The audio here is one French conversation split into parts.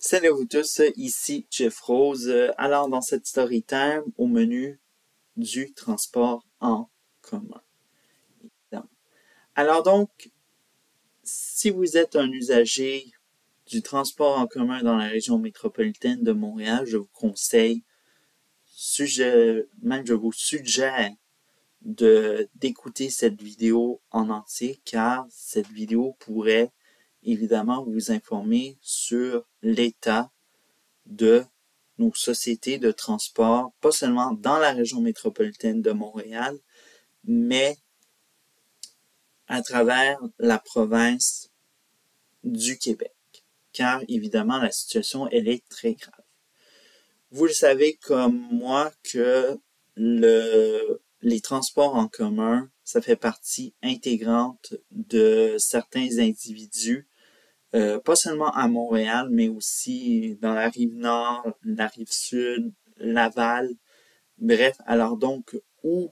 Salut à vous tous, ici Jeff Rose. Alors, dans cette story time, au menu du transport en commun. Alors donc, si vous êtes un usager du transport en commun dans la région métropolitaine de Montréal, je vous conseille, je vous suggère d'écouter cette vidéo en entier, car cette vidéo pourrait évidemment vous informer sur l'état de nos sociétés de transport, pas seulement dans la région métropolitaine de Montréal, mais à travers la province du Québec. Car évidemment, la situation, elle est très grave. Vous le savez comme moi que les transports en commun, ça fait partie intégrante de certains individus, pas seulement à Montréal, mais aussi dans la rive nord, la rive sud, Laval. Bref, alors donc, où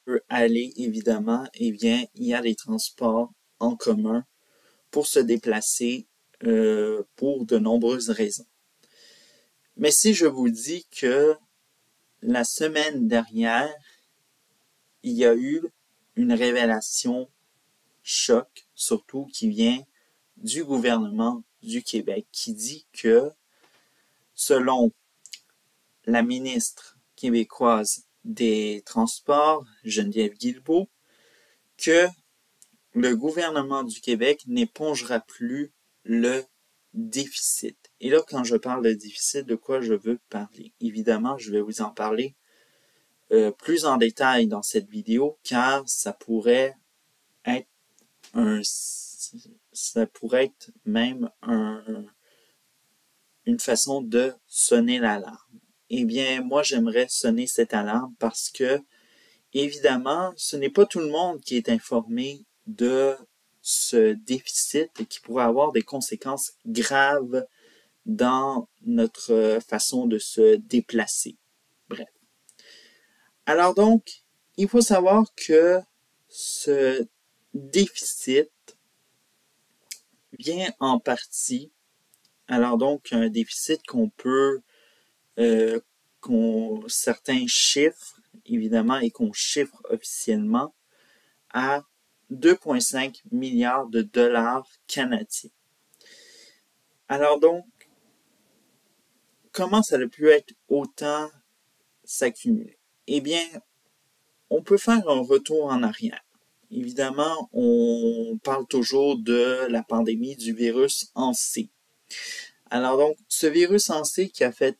peut aller, évidemment, eh bien, il y a les transports en commun pour se déplacer pour de nombreuses raisons. Mais si je vous dis que la semaine dernière, il y a eu une révélation choc, surtout qui vient du gouvernement du Québec, qui dit que, selon la ministre québécoise des Transports, Geneviève Guilbeault, que le gouvernement du Québec n'épongera plus le déficit. Et là, quand je parle de déficit, de quoi je veux parler? Évidemment, je vais vous en parler plus en détail dans cette vidéo, car ça pourrait être même une façon de sonner l'alarme. Eh bien, moi, j'aimerais sonner cette alarme parce que, évidemment, ce n'est pas tout le monde qui est informé de ce déficit et qui pourrait avoir des conséquences graves dans notre façon de se déplacer. Bref. Alors donc, il faut savoir que ce déficit vient en partie, alors donc un déficit qu'on peut, certains chiffrent évidemment et qu'on chiffre officiellement à 2,5 milliards de dollars canadiens. Alors donc, comment ça a pu être autant s'accumuler? Eh bien, on peut faire un retour en arrière. Évidemment, on parle toujours de la pandémie du virus en C. Alors donc, ce virus en C qui a fait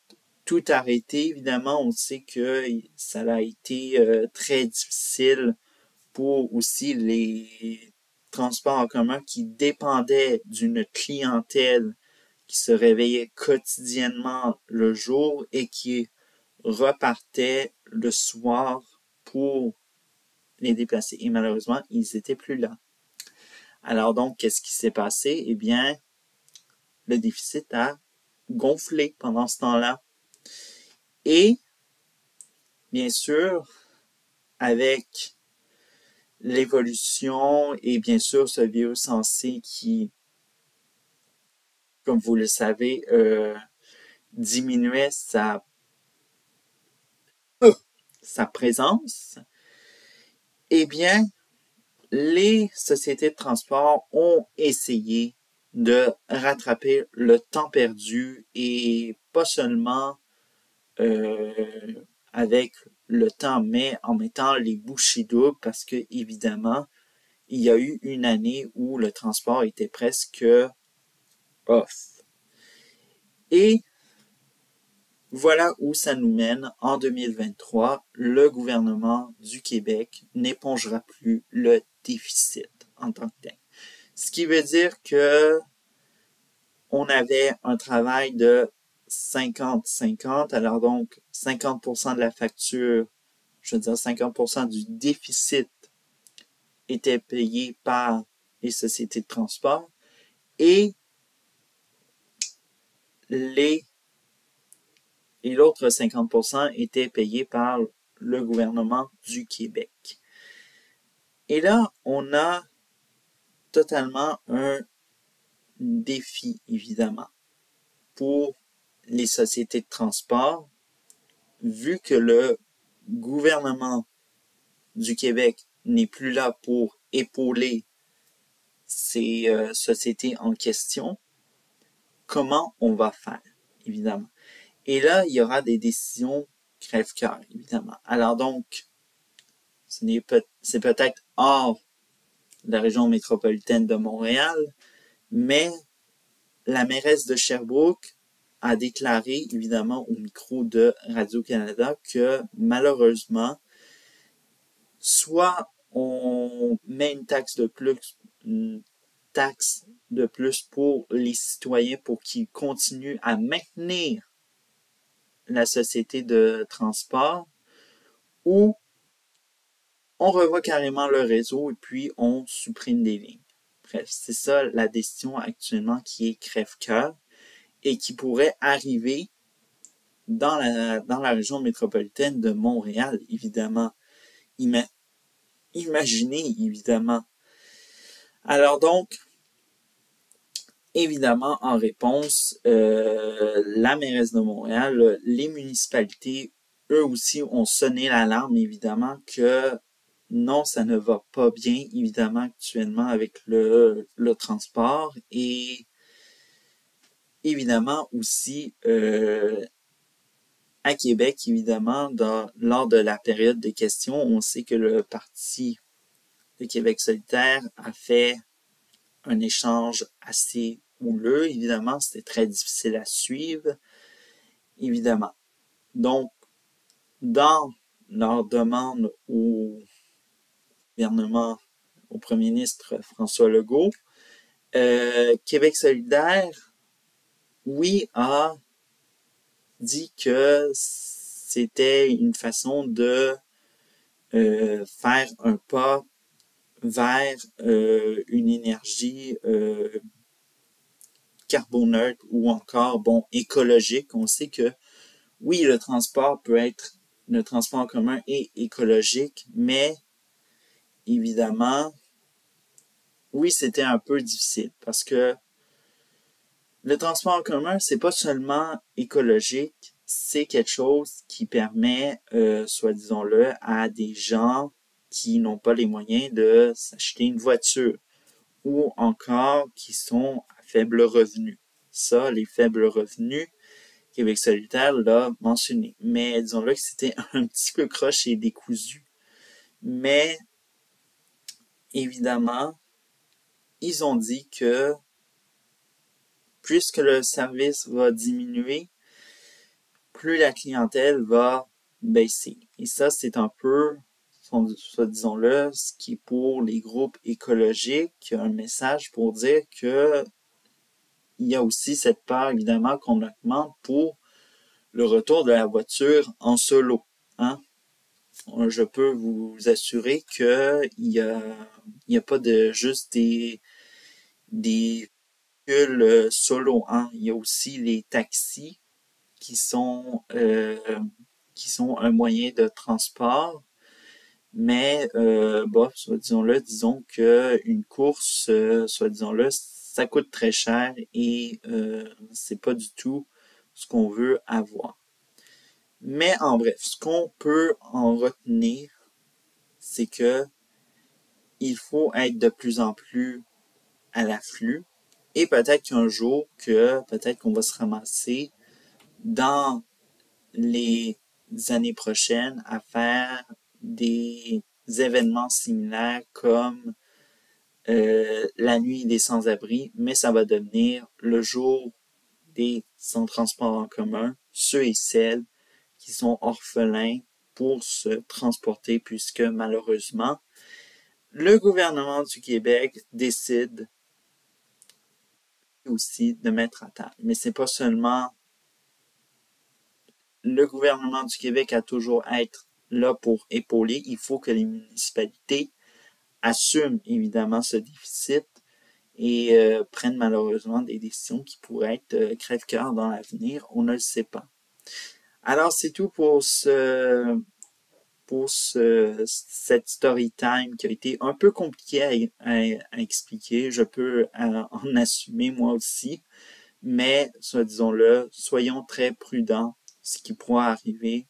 tout arrêter, évidemment, on sait que ça a été très difficile pour aussi les transports en commun qui dépendaient d'une clientèle qui se réveillait quotidiennement le jour et qui repartait le soir pour les déplacer. Et malheureusement, ils n'étaient plus là. Alors donc, qu'est-ce qui s'est passé? Eh bien, le déficit a gonflé pendant ce temps-là. Et, bien sûr, avec l'évolution et bien sûr ce virus en C qui, comme vous le savez, diminuait sa présence, eh bien, les sociétés de transport ont essayé de rattraper le temps perdu et pas seulement avec le temps, mais en mettant les bouchées doubles parce que, évidemment, il y a eu une année où le transport était presque off. Et voilà où ça nous mène en 2023. Le gouvernement du Québec n'épongera plus le déficit en tant que tel. Ce qui veut dire que on avait un travail de 50-50, alors donc 50% de la facture, je veux dire 50% du déficit était payé par les sociétés de transport et l'autre 50% était payé par le gouvernement du Québec. Et là, on a totalement un défi, évidemment, pour les sociétés de transport, vu que le gouvernement du Québec n'est plus là pour épauler ces sociétés en question, comment on va faire, évidemment. Et là, il y aura des décisions crève-cœur, évidemment. Alors donc, c'est peut-être hors de la région métropolitaine de Montréal, mais la mairesse de Sherbrooke a déclaré, évidemment, au micro de Radio-Canada que, malheureusement, soit on met une taxe de plus pour les citoyens pour qu'ils continuent à maintenir la société de transport, ou on revoit carrément le réseau et puis on supprime des lignes. Bref, c'est ça la décision actuellement qui est crève-cœur et qui pourrait arriver dans la région métropolitaine de Montréal, évidemment. Imaginez, évidemment. Alors donc, évidemment, en réponse, la mairesse de Montréal, les municipalités, eux aussi, ont sonné l'alarme, évidemment, que non, ça ne va pas bien, évidemment, actuellement avec le transport. Et évidemment aussi, à Québec, évidemment, lors de la période des questions, on sait que le Parti de Québec solidaire a fait un échange assez houleux. Évidemment, c'était très difficile à suivre. Évidemment. Donc, dans leur demande au gouvernement, au premier ministre François Legault, Québec solidaire, oui, a dit que c'était une façon de faire un pas vers une énergie carboneutre ou encore, écologique. On sait que, oui, le transport en commun est écologique, mais évidemment, oui, c'était un peu difficile parce que le transport en commun, c'est pas seulement écologique, c'est quelque chose qui permet, soit disons-le, à des gens qui n'ont pas les moyens de s'acheter une voiture ou encore qui sont à faible revenu. Ça, les faibles revenus, Québec solidaire l'a mentionné. Mais disons-le que c'était un petit peu croche et décousu. Mais évidemment, ils ont dit que puisque le service va diminuer, plus la clientèle va baisser. Et ça, c'est un peu, soit disons-le, ce qui est pour les groupes écologiques, un message pour dire que il y a aussi cette part, évidemment, qu'on augmente pour le retour de la voiture en solo. Hein? Je peux vous assurer que il y a pas de juste des véhicules solo. Hein? Il y a aussi les taxis qui sont un moyen de transport. Mais disons que une course, disons-le, ça coûte très cher et c'est pas du tout ce qu'on veut avoir. Mais en bref, ce qu'on peut en retenir, c'est que il faut être de plus en plus à l'afflux et peut-être qu'un jour peut-être qu'on va se ramasser dans les années prochaines à faire des événements similaires comme la nuit des sans-abri, mais ça va devenir le jour des sans-transport en commun, ceux et celles qui sont orphelins pour se transporter puisque malheureusement, le gouvernement du Québec décide aussi de mettre à table. Mais c'est pas seulement le gouvernement du Québec à toujours être là pour épauler. Il faut que les municipalités assument évidemment ce déficit et prennent malheureusement des décisions qui pourraient être crève-cœur dans l'avenir. On ne le sait pas. Alors, c'est tout pour pour cette story time qui a été un peu compliqué à expliquer. Je peux en assumer moi aussi, mais disons-le, soyons très prudents, ce qui pourra arriver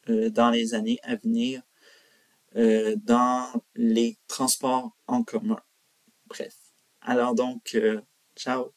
dans les années à venir dans les transports en commun. Bref. Alors donc, ciao!